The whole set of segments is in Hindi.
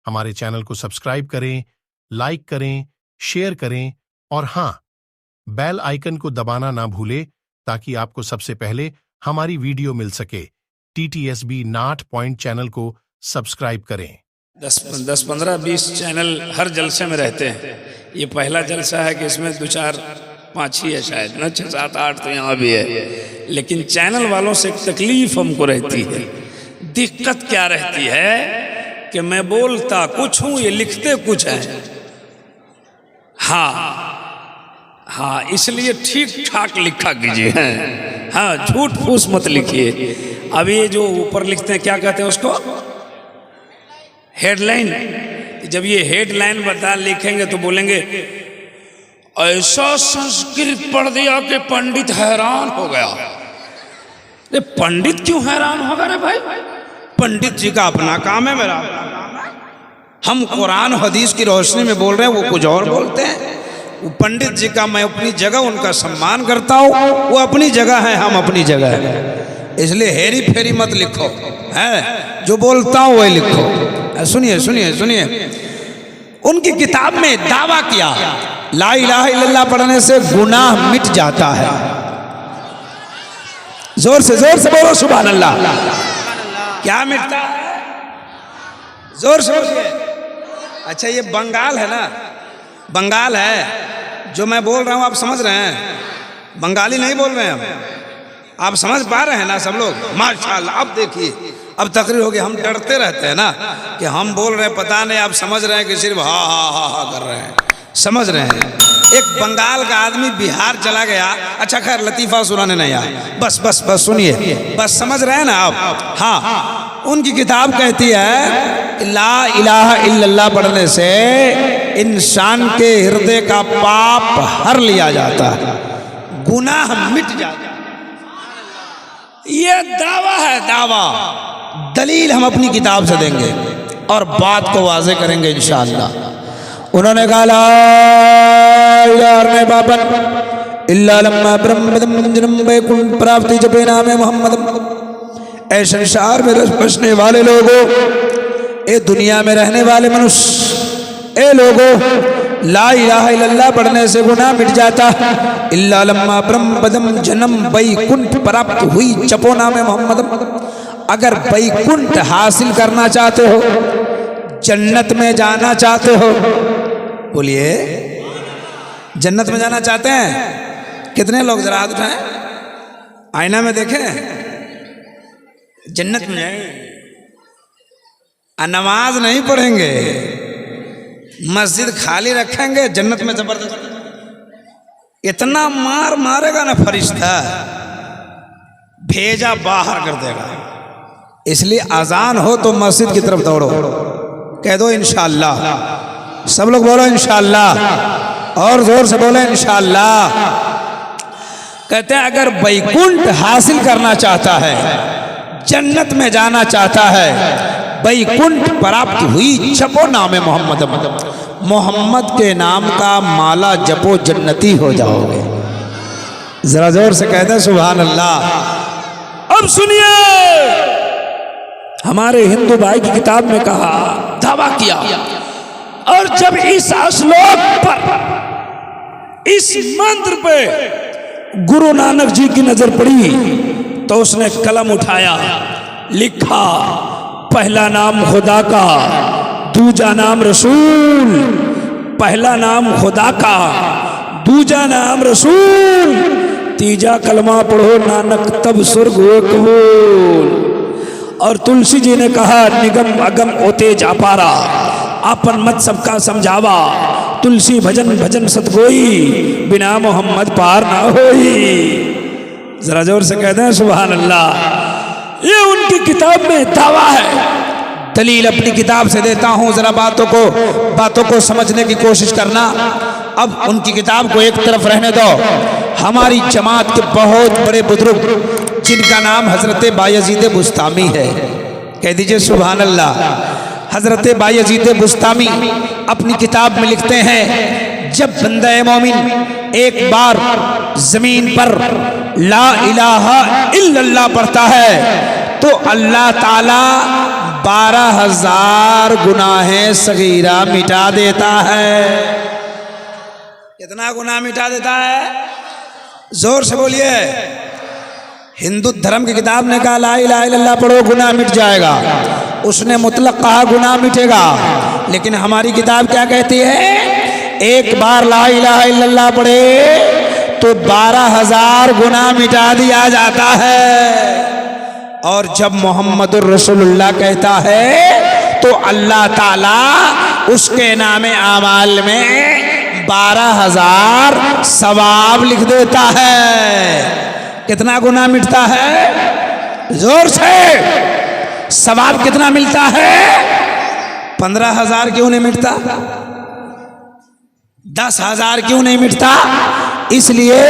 हमारे चैनल को सब्सक्राइब करें, लाइक करें, शेयर करें और हाँ, बेल आइकन को दबाना ना भूलें ताकि आपको सबसे पहले हमारी वीडियो मिल सके। TTSB नाट पॉइंट चैनल को सब्सक्राइब करें। 10, 15, 20 चैनल हर जलसे में रहते हैं। ये पहला जलसा है कि इसमें 2, 4, 5 ही है शायद ना, 6, 7, 8 तो यहाँ भी है। लेकिन चैनल वालों से एक तकलीफ हमको रहती है। दिक्कत क्या रहती है कि मैं बोलता कुछ हूँ, ये लिखते कुछ है। हाँ, इसलिए ठीक ठाक लिखा कीजिए। हाँ, झूठ फूस मत लिखिए। अब ये जो ऊपर लिखते हैं क्या कहते हैं उसको, हेडलाइन। जब ये हेडलाइन बता लिखेंगे तो बोलेंगे ऐसा संस्कृत पढ़ दिया कि पंडित हैरान हो गया। ये पंडित क्यों हैरान होगा रे भाई? पंडित जी का अपना काम है, मेरा अपना काम है। हम कुरान हदीस की रोशनी में बोल रहे हैं, वो कुछ और बोलते हैं। वो पंडित जी का मैं अपनी जगह उनका सम्मान करता हूँ, वो अपनी जगह है, हम अपनी जगह है। इसलिए हेरी फेरी मत लिखो, है जो बोलता हूँ वही लिखो। सुनिए सुनिए सुनिए, उनकी किताब में दावा किया ला इलाहा इल्लल्लाह पढ़ने से गुनाह मिट जाता है। जोर से बोलो सुभान अल्लाह। क्या मिटता है? जोर से बोलिए। अच्छा, ये बंगाल है ना, बंगाल है जो मैं बोल रहा हूँ, आप समझ रहे हैं? बंगाली नहीं बोल रहे हैं हम, आप समझ पा रहे हैं ना सब लोग? माशाल्लाह। अब देखिए, अब तकरीर हो गई। हम डरते रहते हैं ना कि हम बोल रहे हैं, पता नहीं आप समझ रहे हैं कि सिर्फ हा हा हा हा कर रहे हैं। समझ रहे हैं? एक बंगाल का आदमी बिहार चला गया। अच्छा खैर, लतीफ़ा सुनाने नहीं आया। बस सुनिए, बस समझ रहे हैं ना आप? हाँ, उनकी किताब कहती है कि ला इलाहा इल्लल्लाह पढ़ने से इंसान के हृदय का पाप हर लिया जाता है, गुनाह मिट जाता है। ये दावा है, दावा। दलील हम अपनी किताब से देंगे और बात को वाज़े करेंगे इंशाअल्लाह। उन्होंने कहा ला इलाहा बाबन इल्ला लम्मा ब्रह्मदम जन्म वैकुंठ प्राप्ति जपे नामे मोहम्मद। ऐ संसार में बसने वाले लोगों, ए दुनिया में रहने वाले मनुष्य, ए लोगों, ला इलाहा इल्लल्लाह पढ़ने से गुनाह मिट जाता। इल्ला लम्मा ब्रह्मदम जन्म वैकुंठ प्राप्त हुई जपो नामे मोहम्मद। अगर वैकुंठ हासिल करना चाहते हो, जन्नत में जाना चाहते हो, बोलिए जन्नत में जाना चाहते हैं? कितने लोग जरा हाथ उठाएं, आईना में देखें। जन्नत में जाएंगे, नमाज नहीं पढ़ेंगे, मस्जिद खाली रखेंगे, जन्नत में जबरदस्त इतना मार मारेगा ना फरिश्ता, भेजा बाहर कर देगा। इसलिए अजान हो तो मस्जिद की तरफ दौड़ो, कह दो इंशाअल्लाह। सब लोग बोलो इंशाअल्लाह, और जोर से बोलो इंशाअल्लाह। कहते हैं अगर वैकुंठ हासिल करना चाहता है, जन्नत में जाना चाहता है, वैकुंठ प्राप्त हुई जपो नामे मोहम्मद। मोहम्मद के नाम का माला जपो, जन्नती हो जाओगे। जरा जोर से कहते हैं सुभान अल्लाह। अब सुनिए, हमारे हिंदू भाई की किताब में कहा, दावा किया, और जब इस श्लोक पर, इस मंत्र पे गुरु नानक जी की नजर पड़ी तो उसने कलम उठाया, लिखा पहला नाम खुदा का, दूजा नाम रसूल। पहला नाम खुदा का, दूजा नाम रसूल, तीजा कलमा पढ़ो नानक तब स्वर्ग हो कबूल। और तुलसी जी ने कहा निगम अगम ओते जा पारा, आपन मत सबका समझावा, तुलसी भजन भजन सतगोई, बिना मोहम्मद पार ना होई। जरा जोर से कहते हैं सुभान अल्लाह। ये उनकी किताब में दावा है। दलील अपनी किताब से देता हूँ, जरा बातों को समझने की कोशिश करना। अब उनकी किताब को एक तरफ रहने दो। हमारी जमात के बहुत बड़े बुजुर्ग जिनका नाम हजरत बायजीद बुस्तामी है, कह दीजिए सुभान अल्लाह। हजरत बायजीद बुस्तामी अपनी किताब में लिखते हैं, जब बंदा मोमिन एक बार जमीन पर ला इलाहा इल्लल्लाह पढ़ता है तो अल्लाह ताला 12,000 गुनाहें सगीरा मिटा देता है। कितना गुनाह मिटा देता है? जोर से बोलिए। हिंदू धर्म की किताब ने कहा ला इलाहा इल्लल्लाह पढ़ो गुनाह मिट जाएगा, उसने मुतलक कहा गुनाह मिटेगा। लेकिन हमारी किताब क्या कहती है? एक बार ला इलाहा इल्लल्लाह पढ़े तो 12,000 गुनाह मिटा दिया जाता है। और जब मोहम्मदुर रसूलुल्लाह कहता है तो अल्लाह ताला उसके नामे आमाल में 12,000 सवाब लिख देता है। कितना गुनाह मिटता है? जोर से। सवाब कितना मिलता है? 15,000 क्यों नहीं मिटता? 10,000 क्यों नहीं मिटता? इसलिए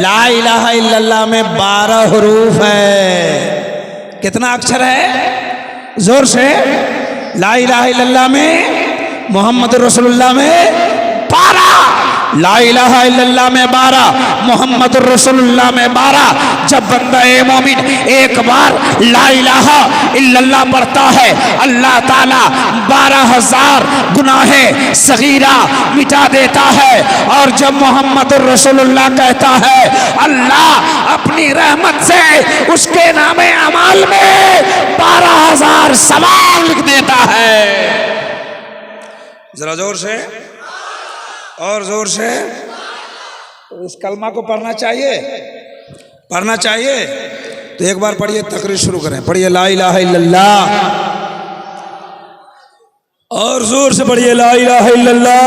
ला इलाहा इल्लल्लाह में 12 हरूफ है। कितना अक्षर है? जोर से। ला इलाहा इल्लल्लाह में, मोहम्मद रसूलुल्लाह में 12, ला इलाहा इल्लल्लाह में 12, मोहम्मद रसूलुल्लाह में 12। जब बंदा मोमिन एक बार ला इलाहा इल्लल्लाह पढ़ता है, अल्लाह ताला 12,000 गुनाहें सगीरा मिटा देता है। और जब मोहम्मद रसूलुल्लाह कहता है, अल्लाह अपनी रहमत से उसके नामे अमाल में 12,000 सवाब लिख देता है। जरा जोर से और जोर से। इस कलमा को पढ़ना चाहिए, पढ़ना चाहिए। तो एक बार पढ़िए, तकरीर शुरू करें। पढ़िए ला इलाहा इल्लल्लाह, और जोर से पढ़िए ला इलाहा इल्लल्लाह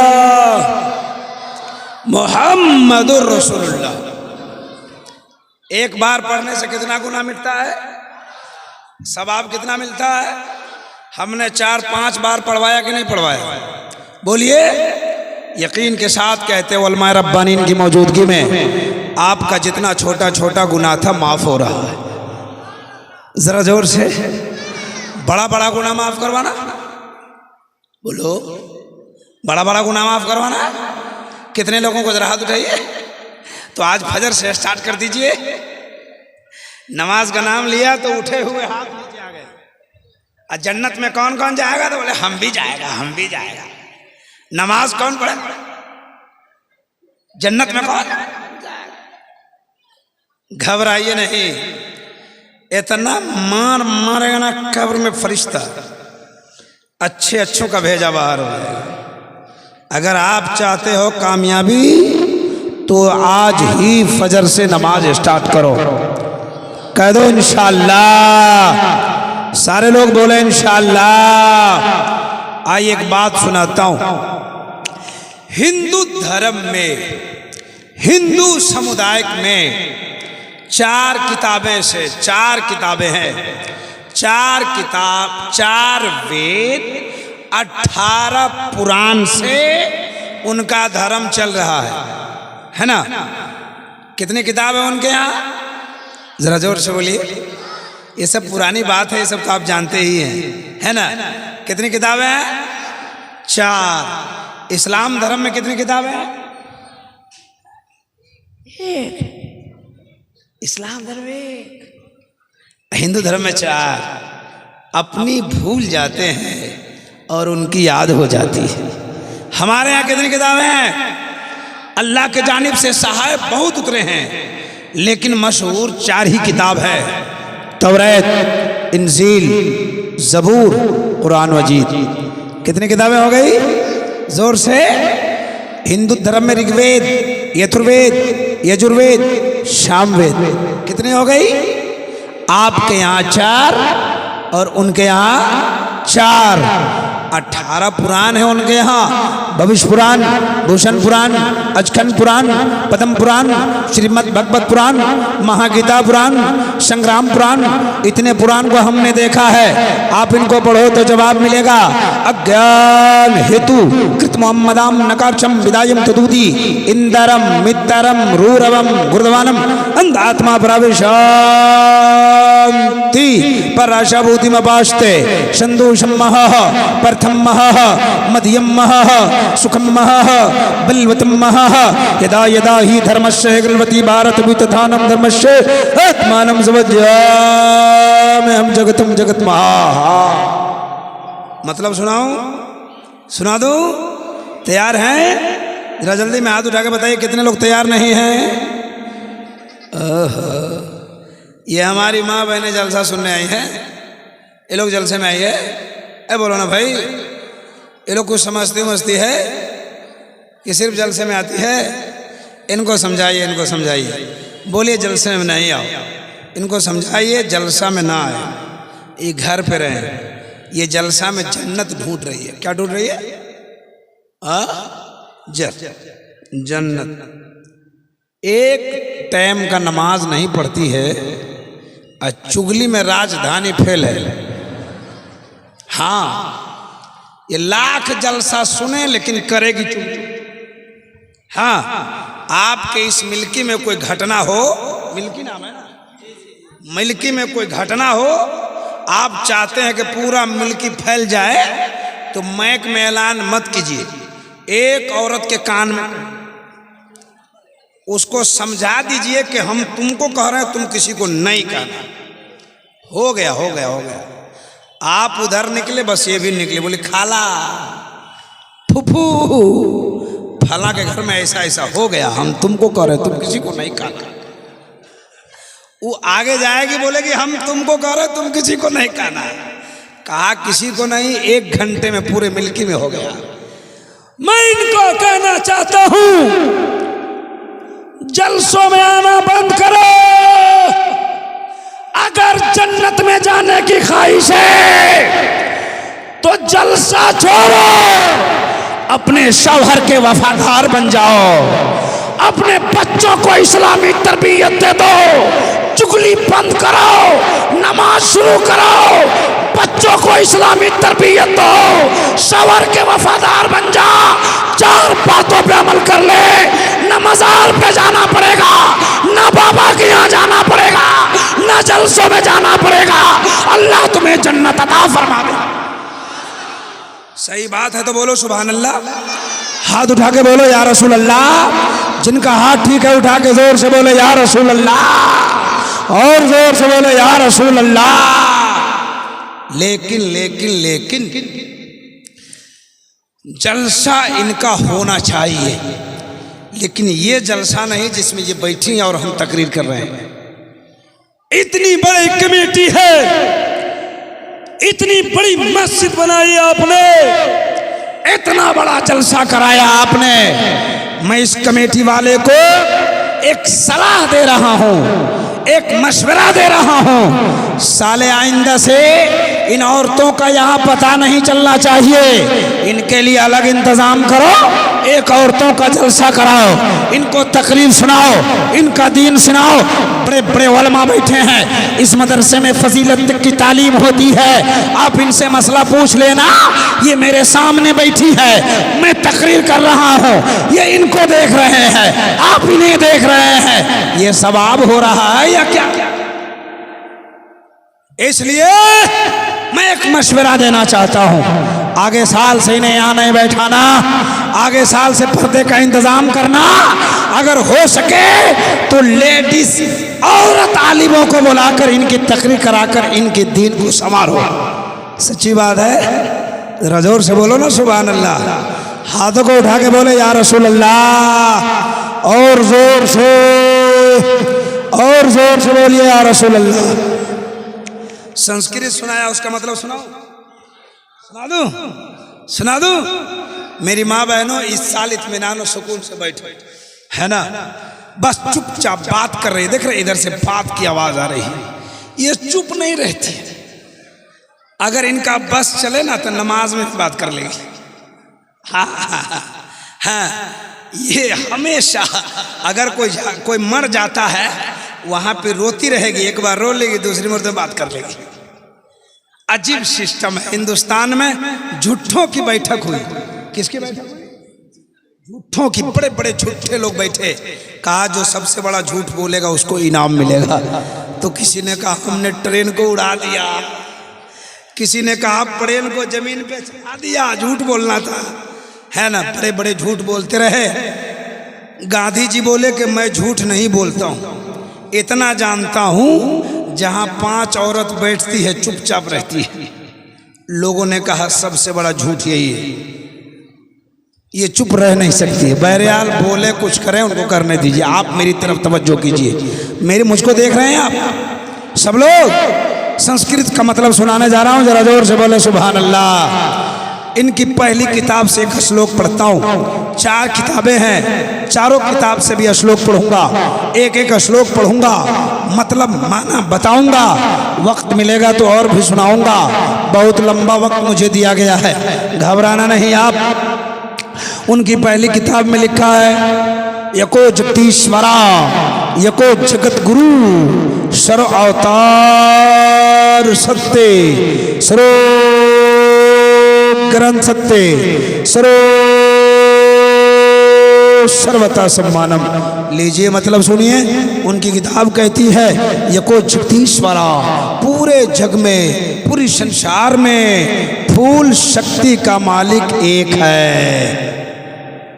मुहम्मदुर रसूलुल्लाह। एक बार पढ़ने से कितना गुनाह मिटता है? सवाब कितना मिलता है? हमने 4-5 बार पढ़वाया कि नहीं पढ़वाया? बोलिए। यकीन के साथ कहते हैं उलमा रब्बानीन की मौजूदगी में आपका जितना छोटा छोटा गुनाह था माफ हो रहा है। जरा जोर से। बड़ा बड़ा गुनाह माफ करवाना, बोलो। बड़ा बड़ा गुनाह माफ करवाना कितने लोगों को? जरा हाथ उठाइए। तो आज फजर से स्टार्ट कर दीजिए। नमाज का नाम लिया तो उठे हुए हाथ नीचे आ गए। और जन्नत में कौन कौन जाएगा? तो बोले हम भी जाएगा, हम भी जाएगा। नमाज कौन पढ़े? जन्नत में कौन? घबराइए नहीं, इतना मार मारेगा ना कब्र में फरिश्ता, अच्छे अच्छों का भेजा बाहर हो जाएगा। अगर आप चाहते हो कामयाबी तो आज ही फजर से नमाज स्टार्ट करो। कह दो इंशाअल्लाह। सारे लोग बोले इंशाअल्लाह। आइए एक बात सुनाता हूं। हिंदू धर्म में, हिंदू समुदाय में 4 किताबें से 4 किताबें हैं। 4 किताब, 4 वेद, 18 पुराण से उनका धर्म चल रहा है ना? कितनी किताब है उनके यहाँ? जरा जोर से बोलिए। ये सब पुरानी बात है, ये सब तो आप जानते ही हैं, है ना? कितनी किताबें हैं? 4। इस्लाम धर्म में कितनी किताबें हैं? 1। इस्लाम धर्म में 1। हिंदू धर्म में 4। अपनी भूल जाते हैं और उनकी याद हो जाती है। हमारे यहाँ कितनी किताबें हैं? अल्लाह के जानिब से सहाय बहुत उतरे हैं, लेकिन मशहूर 4 ही किताब है। तौरात, इंजील, ज़बूर, कुरान मजीद। कितनी किताबें हो गई? जोर से। हिंदू धर्म में ऋग्वेद, यजुर्वेद, यजुर्वेद, सामवेद। कितनी हो गई? आपके यहाँ 4 और उनके यहाँ 4। 18 पुराण है उनके यहाँ। भविष्य पुराण, भूषण पुराण, अचखंड पुराण, पद्म पुराण, श्रीमद् भगवत पुराण, महागीता पुराण, संग्राम पुराण। इतने पुराण को हमने देखा है। आप इनको पढ़ो तो जवाब मिलेगा। अज्ञान हेतु कृत मोहम्मदाम नकाक्षम विदायम तदूदी इंदरम मित्रम रूरवम गुरुदवानम अंधात्मा प्रविशांति पराशाभूति मपाश्ते संदोषम मह प्रथम मह मध्यम मह सुखम मह बलवतम मह यदा यदा ही धर्मस्य गलवती भारत भूतधानम धर्मस्य आत्मानम समज्यामि हम जगतम जगत महा। मतलब सुनाऊं, सुना दो? तैयार हैं? जरा जल्दी में हाथ उठा के बताइए कितने लोग तैयार नहीं हैं? ये हमारी माँ बहनें जलसा सुनने आई हैं, ये लोग जलसे में आई है। ए बोलो ना भाई, ये लोग कुछ समझती है कि सिर्फ जलसे में आती है? इनको समझाइए, इनको समझाइए, बोलिए जलसे में नहीं आओ, इनको समझाइए जलसा में ना आए, ये घर पे रहे। ये जलसा में जन्नत ढूंढ रही है। क्या ढूंढ रही है? जन्नत। एक टाइम का नमाज नहीं पढ़ती है और चुगली में राजधानी फेल है। हाँ, ये लाख जलसा सुने लेकिन करेगी चुगली। हाँ, आपके इस मिल्की में कोई घटना हो, मिल्की नाम है ना, मिल्की में कोई घटना हो, आप चाहते हैं कि पूरा मिल्की फैल जाए, तो मैक में ऐलान मत कीजिए। एक औरत के कान में उसको समझा दीजिए कि हम तुमको कह रहे हैं, तुम किसी को नहीं कहना। हो गया, हो गया, हो गया। आप उधर निकले, बस ये भी निकले, बोले खाला फुफू फला के घर में ऐसा ऐसा हो गया, हम तुमको कह रहे हैं, तुम किसी को नहीं कहना। वो आगे जाएगी, बोलेगी हम तुमको कह रहे, तुम किसी को नहीं कहना। कहा किसी को नहीं, 1 घंटे में पूरे मिल्की में हो गया। मैं इनको कहना चाहता हूं, जलसों में आना बंद करो। अगर जन्नत में जाने की ख्वाहिश है तो जलसा छोड़ो, अपने शौहर के वफादार बन जाओ, अपने बच्चों को इस्लामी तरबियत दे दो, चुगली बंद करो, नमाज शुरू करो, बच्चों को इस्लामी तरबियत दो, शौहर के वफादार बन जा। 4 बातों पे अमल कर ले, न मजार पे जाना पड़ेगा, न बाबा के यहाँ जाना पड़ेगा, न जलसों में जाना पड़ेगा। अल्लाह तुम्हें जन्नत अता फरमा दे। सही बात है तो बोलो सुभान अल्लाह। हाथ उठा के बोलो या रसूल अल्लाह। जिनका हाथ ठीक है उठा के जोर से बोले या रसूल अल्लाह, और जोर से बोले या रसूल अल्लाह। लेकिन लेकिन लेकिन जलसा इनका होना चाहिए, लेकिन ये जलसा नहीं जिसमें ये बैठी हैं और हम तकरीर कर रहे हैं। इतनी बड़ी कमेटी है, इतनी बड़ी मस्जिद बनाई आपने, इतना बड़ा जलसा कराया आपने। मैं इस कमेटी वाले को एक सलाह दे रहा हूं, एक मशवरा दे रहा हूं, साले आइंदा से इन औरतों का यहाँ पता नहीं चलना चाहिए। इनके लिए अलग इंतजाम करो, एक औरतों का जलसा कराओ, इनको तकरीर सुनाओ, इनका दीन सुनाओ। बड़े बड़े उलमा बैठे हैं, इस मदरसे में फजीलत की तालीम होती है, आप इनसे मसला पूछ लेना। ये मेरे सामने बैठी है, मैं तकरीर कर रहा हूँ, ये इनको देख रहे हैं, आप इन्हें देख रहे हैं, ये सवाब हो रहा है या क्या? इसलिए मैं एक मशवरा देना चाहता हूं, आगे साल से इन्हें यहाँ नहीं बैठाना, आगे साल से पर्दे का इंतजाम करना। अगर हो सके तो लेडीज औरत आलिमों को बुलाकर इनकी तकरीर कराकर इनके दीन को संवारो। सच्ची बात है, जरा जोर से बोलो ना सुभान अल्लाह। हाथों को उठा के बोले या रसूल अल्लाह, और जोर से बोलिए या रसूल अल्लाह। संस्कृत सुनाया, उसका मतलब सुनाओ, सुना दूं? मेरी माँ बहनों, इस साल इत्मीनान और सुकून से बैठो, है ना, बस चुपचाप बात कर रही। देख रहे इधर से बात की आवाज आ रही है, ये चुप नहीं रहती। अगर इनका बस चले ना तो नमाज में बात कर लेगी। हाँ, ये हमेशा अगर कोई मर जाता है वहां पे रोती रहेगी, एक बार रो लेगी, दूसरी मर्तबा बात कर लेगी। अजीब सिस्टम है हिंदुस्तान में। झूठों की बैठक हुई। किसकी बैठक हुई? झूठों की, बड़े बड़े झूठे लोग बैठे। कहा जो सबसे बड़ा झूठ बोलेगा उसको इनाम मिलेगा। तो किसी ने कहा हमने ट्रेन को उड़ा दिया, किसी ने कहा ट्रेन को जमीन पे चढ़ा दिया, झूठ बोलना था, है ना। बड़े बड़े झूठ बोलते रहे। गांधी जी बोले कि मैं झूठ नहीं बोलता हूँ, इतना जानता हूँ जहाँ 5 औरत बैठती है चुपचाप रहती है। लोगों ने कहा सबसे बड़ा झूठ यही है, ये चुप रह नहीं सकती है। बहरहाल बोले कुछ करें, उनको करने दीजिए। आप मेरी तरफ तवज्जो कीजिए, मेरे मुझको देख रहे हैं आप सब लोग। संस्कृत का मतलब सुनाने जा रहा हूँ, जरा जोर से बोले सुभान अल्लाह। इनकी पहली किताब से एक श्लोक पढ़ता हूँ। 4 किताबें हैं, चारों किताब से भी श्लोक पढ़ूंगा, एक एक श्लोक पढ़ूंगा, मतलब माना बताऊंगा। वक्त मिलेगा तो और भी सुनाऊंगा, बहुत लंबा वक्त मुझे दिया गया है, घबराना नहीं आप। उनकी पहली किताब में लिखा है यको जगदीश्वरा यको जगत गुरु सर्व अवतार सत्य सर्व ग्रंथ सत्य सर्व सर्वता सम्मानम। लीजिए मतलब सुनिए, उनकी किताब कहती है यको जगदीश्वरा, पूरे जग में, पूरी संसार में फूल शक्ति का मालिक एक है।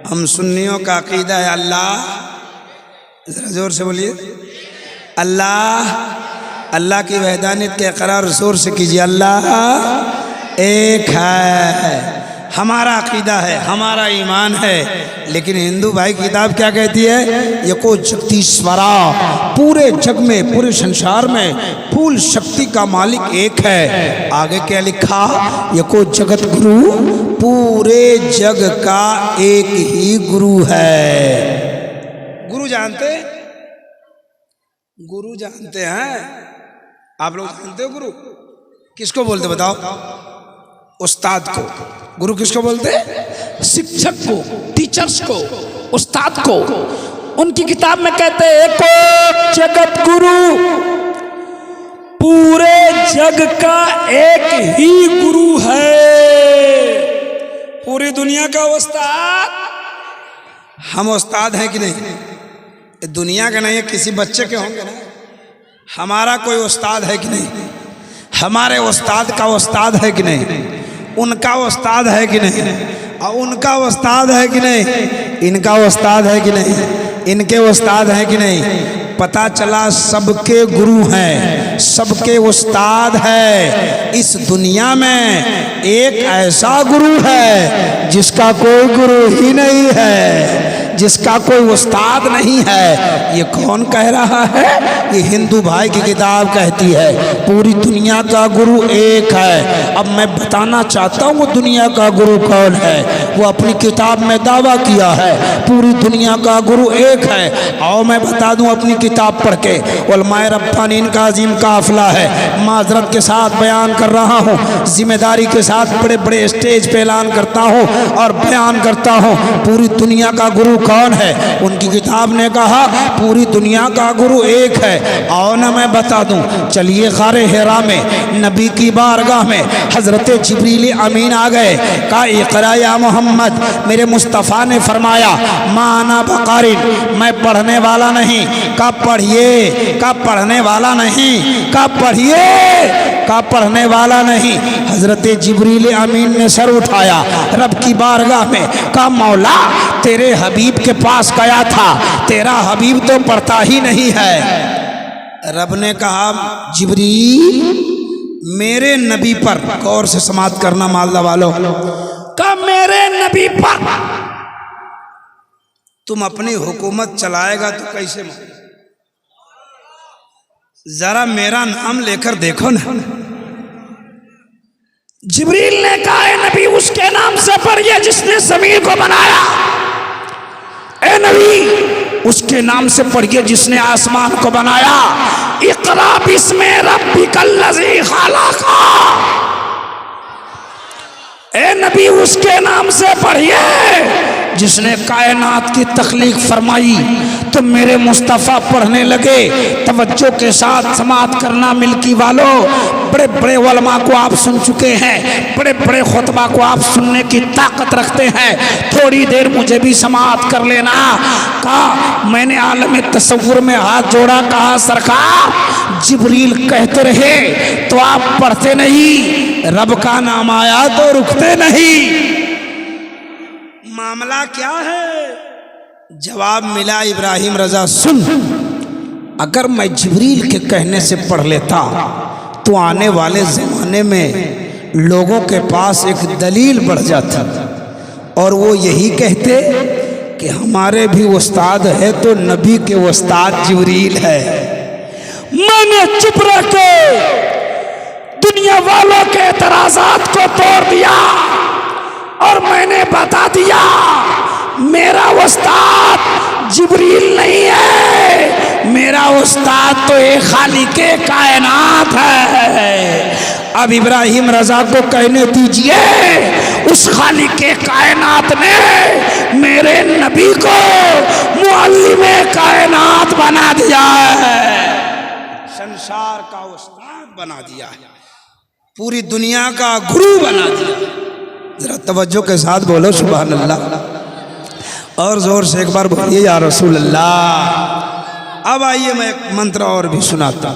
हम सुन्नियों का अकीदा है अल्लाह, जरा जोर से बोलिए अल्लाह। अल्लाह की वहदानियत के इकरार जोर से कीजिए, अल्लाह एक है। हमारा अकीदा है, हमारा ईमान है। लेकिन हिंदू भाई की किताब क्या कहती है? यको जगदीश्वरा, पूरे जग में, पूरे संसार में फूल शक्ति का मालिक एक है। आगे क्या लिखा? यको जगत गुरु, पूरे जग का एक ही गुरु है। गुरु जानते? गुरु जानते हैं? आप लोग जानते हो गुरु किसको बोलते बताओ? उस्ताद को। गुरु किसको बोलते? शिक्षक को, टीचर्स को, उस्ताद को। उनकी किताब में कहते हैं एको जगत गुरु, पूरे जग का एक ही गुरु है। पूरी दुनिया का उस्ताद हम उस्ताद हैं कि नहीं? दुनिया के नहीं है, किसी बच्चे के होंगे ना। हमारा कोई उस्ताद है कि नहीं? हमारे उस्ताद का उस्ताद है कि नहीं? उनका उस्ताद है कि नहीं? और उनका उस्ताद है कि नहीं? इनका उस्ताद है कि नहीं? इनके उस्ताद है कि नहीं? पता चला सबके गुरु हैं, सबके उस्ताद है। इस दुनिया में एक ऐसा गुरु है जिसका कोई गुरु ही नहीं है, जिसका कोई उस्ताद नहीं है। ये कौन कह रहा है? ये हिंदू भाई की किताब कहती है पूरी दुनिया का गुरु एक है। अब मैं बताना चाहता हूँ वो दुनिया का गुरु कौन है। वो अपनी किताब में दावा किया है पूरी दुनिया का गुरु एक है। और मैं बता दूं अपनी किताब पढ़ के, उलमाए रब्बानीन का अजीम काफिला है। माजरत के साथ बयान कर रहा हूँ, जिम्मेदारी के साथ बड़े बड़े स्टेज पे ऐलान करता हूँ और बयान करता हूँ पूरी दुनिया का गुरु कौन है। उनकी किताब ने कहा पूरी दुनिया का गुरु एक है। और न मैं बता दूं, चलिए गारे हिरा में नबी की बारगाह में हजरत जिब्रील अमीन आ गए। कहा इक़रा या मोहम्मद, मेरे मुस्तफ़ा ने फरमाया माना बकारिन, मैं पढ़ने वाला नहीं। का पढ़िए, का पढ़ने वाला नहीं, का पढ़िए, का पढ़ने वाला नहीं। हजरत जिब्रील अमीन ने सर उठाया रब की बारगाह में, कहा मौला तेरे हबीब के पास गया था, तेरा हबीब तो पढ़ता ही नहीं है। रब ने कहा जिब्रील मेरे नबी पर, गौर से समाप्त करना मालदा वालों, का मेरे नबी पर तुम अपनी हुकूमत चलाएगा तो कैसे? जरा मेरा नाम लेकर देखो ना। जिब्रील ने कहा नबी उसके नाम से पढ़िए जिसने जमीन को बनाया। ए नबी उसके नाम से पढ़िए जिसने आसमान को बनाया। इक़रा बिस्मि रब्बिकल लज़ी खलक़। ए नबी उसके नाम से पढ़िए जिसने कायनात की तख्लीक फरमाई। तो मेरे मुस्तफ़ा पढ़ने लगे, तवज्जो के साथ समाअत करना मिल्की वालों। बड़े बड़े उलमा को आप सुन चुके हैं, बड़े बड़े खुतबा को आप सुनने की ताकत रखते हैं, थोड़ी देर मुझे भी समाअत कर लेना। कहा, मैंने आलम तसव्वुर में हाथ जोड़ा, कहा सरकार जिब्रील कहते रहे तो आप पढ़ते नहीं, रब का नाम आया तो रुकते नहीं, मामला क्या है? जवाब मिला, इब्राहिम रजा सुन, अगर मैं जिब्रील के कहने से पढ़ लेता तो आने वाले ज़माने में लोगों के पास एक दलील बढ़ जाती और वो यही कहते कि हमारे भी उस्ताद है तो नबी के उस्ताद जिब्रील है। मैंने चुप रह के दुनिया वालों के एतराज़ात को तोड़ दिया और मैंने बता दिया मेरा उस्ताद जिब्रील नहीं है, मेरा उस्ताद तो एक खालिके कायनात है। अब इब्राहिम रजा को कहने दीजिए, उस खालिके कायनात ने मेरे नबी को मुअल्लिमे कायनात बना दिया है, संसार का उस्ताद बना दिया है, पूरी दुनिया का गुरु बना दिया। जरा तवज्जो के साथ बोलो सुभान अल्लाह, और जोर से एक बार बोलिए या रसूल अल्लाह। अब आइए मैं एक मंत्र और भी सुनाता।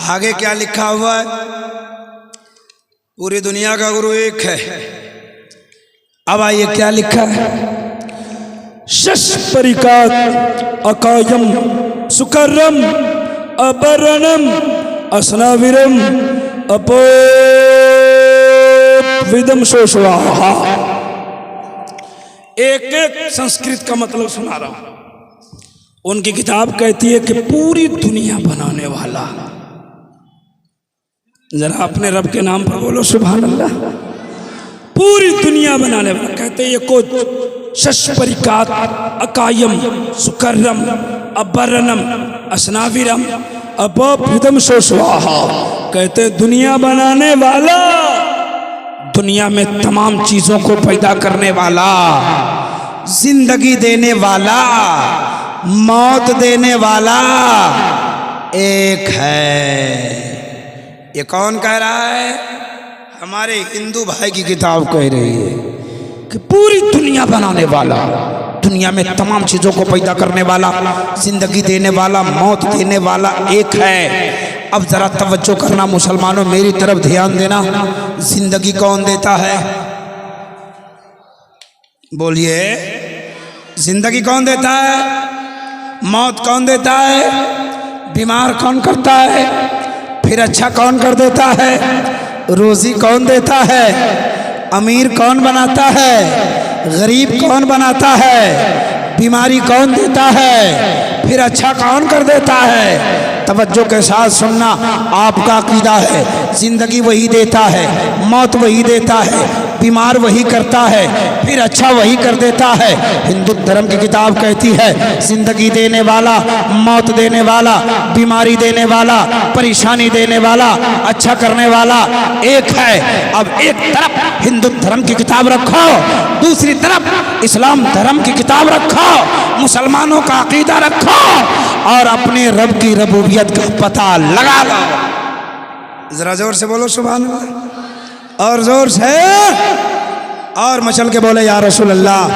आगे क्या लिखा हुआ है? पूरी दुनिया का गुरु एक है। अब आइए क्या लिखा है? शश परिकात अकायम सुकर्रम अबरणम असनाविरम अपो विदम शोषवाहा। एक एक संस्कृत का मतलब सुना रहा हूं। उनकी किताब कहती है कि पूरी दुनिया बनाने वाला। जरा अपने रब के नाम पर बोलो सुभान अल्लाह। पूरी दुनिया बनाने वाला कहते ये को शश परिकात अकायम सुकर्रम अबरनम असनाविरम अपविदम सोस्वाहा। कहते दुनिया बनाने वाला, दुनिया में तमाम चीजों को पैदा करने वाला, जिंदगी देने वाला, मौत देने वाला एक है। ये कौन कह रहा है? हमारे हिंदू भाई की किताब कह रही है कि पूरी दुनिया बनाने वाला, दुनिया में तमाम चीजों को पैदा करने वाला, जिंदगी देने वाला, मौत देने वाला एक है। अब जरा तवज्जो करना मुसलमानों, मेरी तरफ ध्यान देना। जिंदगी कौन देता है? बोलिए, जिंदगी कौन देता है? मौत कौन देता है? बीमार कौन करता है? फिर अच्छा कौन कर देता है? रोजी कौन देता है? अमीर कौन बनाता है? गरीब कौन बनाता है? बीमारी कौन देता है? फिर अच्छा कौन कर देता है? तवज्जो के साथ सुनना, आपका अकीदा है जिंदगी वही देता है, मौत वही देता है, बीमार वही करता है, फिर अच्छा वही कर देता है। हिंदू धर्म की किताब कहती है जिंदगी देने वाला, मौत देने वाला, बीमारी देने वाला, परेशानी देने वाला, अच्छा करने वाला एक है। अब एक तरफ हिंदू धर्म की किताब रखो, दूसरी तरफ इस्लाम धर्म की किताब रखो, मुसलमानों का अकीदा रखो और अपने रब की रबूबियत का पता लगा लो। जरा जोर से बोलो सुभान अल्लाह, और जोर से और मचल के बोले या रसूल अल्लाह।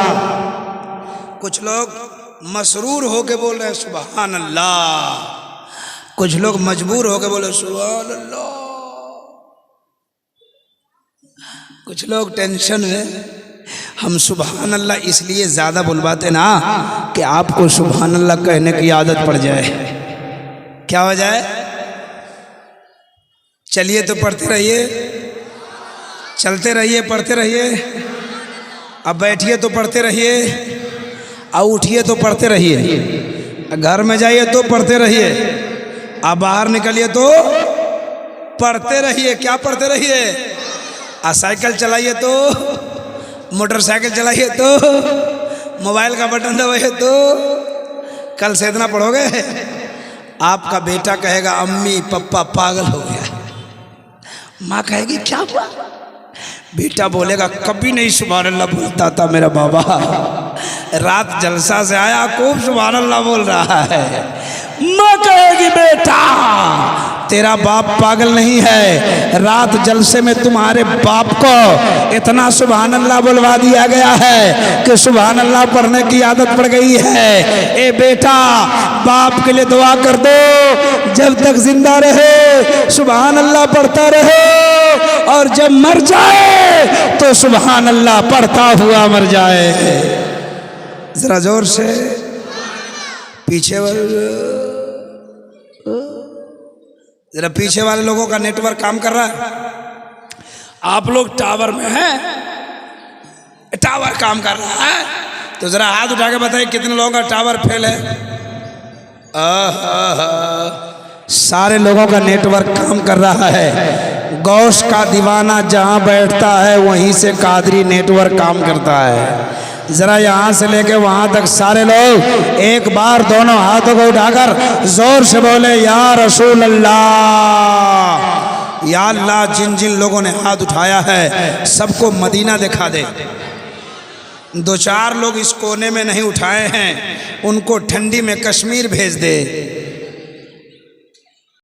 कुछ लोग मसरूर होके बोल रहे हैं सुभान अल्लाह, कुछ लोग मजबूर होके बोले सुभान अल्लाह, कुछ लोग टेंशन में। हम सुभान अल्लाह इसलिए ज़्यादा बुलवाते ना कि आपको सुभान अल्लाह कहने की आदत पड़ जाए। क्या हो जाए? चलिए तो पढ़ते रहिए, चलते रहिए पढ़ते रहिए, अब बैठिए तो पढ़ते रहिए, अब उठिए तो पढ़ते रहिए, घर में जाइए तो पढ़ते रहिए, अब बाहर निकलिए तो पढ़ते रहिए। क्या पढ़ते रहिए? साइकिल चलाइए तो, मोटरसाइकिल चलाइए तो, मोबाइल का बटन दबाइए तो। कल से इतना पढ़ोगे आपका बेटा कहेगा अम्मी पप्पा पागल हो गया, माँ कहेगी क्या हुआ, बेटा बोलेगा कभी नहीं सुभान अल्लाह बोलता था मेरा बाबा, रात जलसा से आया, खूब सुभान अल्लाह बोल रहा है। माँ कहेगी बेटा तेरा बाप पागल नहीं है, रात जलसे में तुम्हारे बाप को इतना सुभान अल्लाह बुलवा दिया गया है कि सुभान अल्लाह पढ़ने की आदत पड़ गई है। ए बेटा बाप के लिए दुआ कर दो, जब तक जिंदा रहे सुभान अल्लाह पढ़ता रहे, और जब मर जाए तो सुभान अल्लाह पढ़ता हुआ मर जाए। जरा जोर से पीछे जरा पीछे वाले लोगों का नेटवर्क काम कर रहा है। आप लोग टावर में हैं, टावर काम कर रहा है तो जरा हाथ उठा के बताइए कितने लोगों का टावर फेल है। सारे लोगों का नेटवर्क काम कर रहा है। गौश का दीवाना जहां बैठता है वहीं से कादरी नेटवर्क काम करता है। जरा यहाँ से लेके वहां तक सारे लोग एक बार दोनों हाथों को उठाकर जोर से बोले या रसूल अल्लाह। या अल्लाह, जिन जिन लोगों ने हाथ उठाया है सबको मदीना दिखा दे। दो चार लोग इस कोने में नहीं उठाए हैं, उनको ठंडी में कश्मीर भेज दे।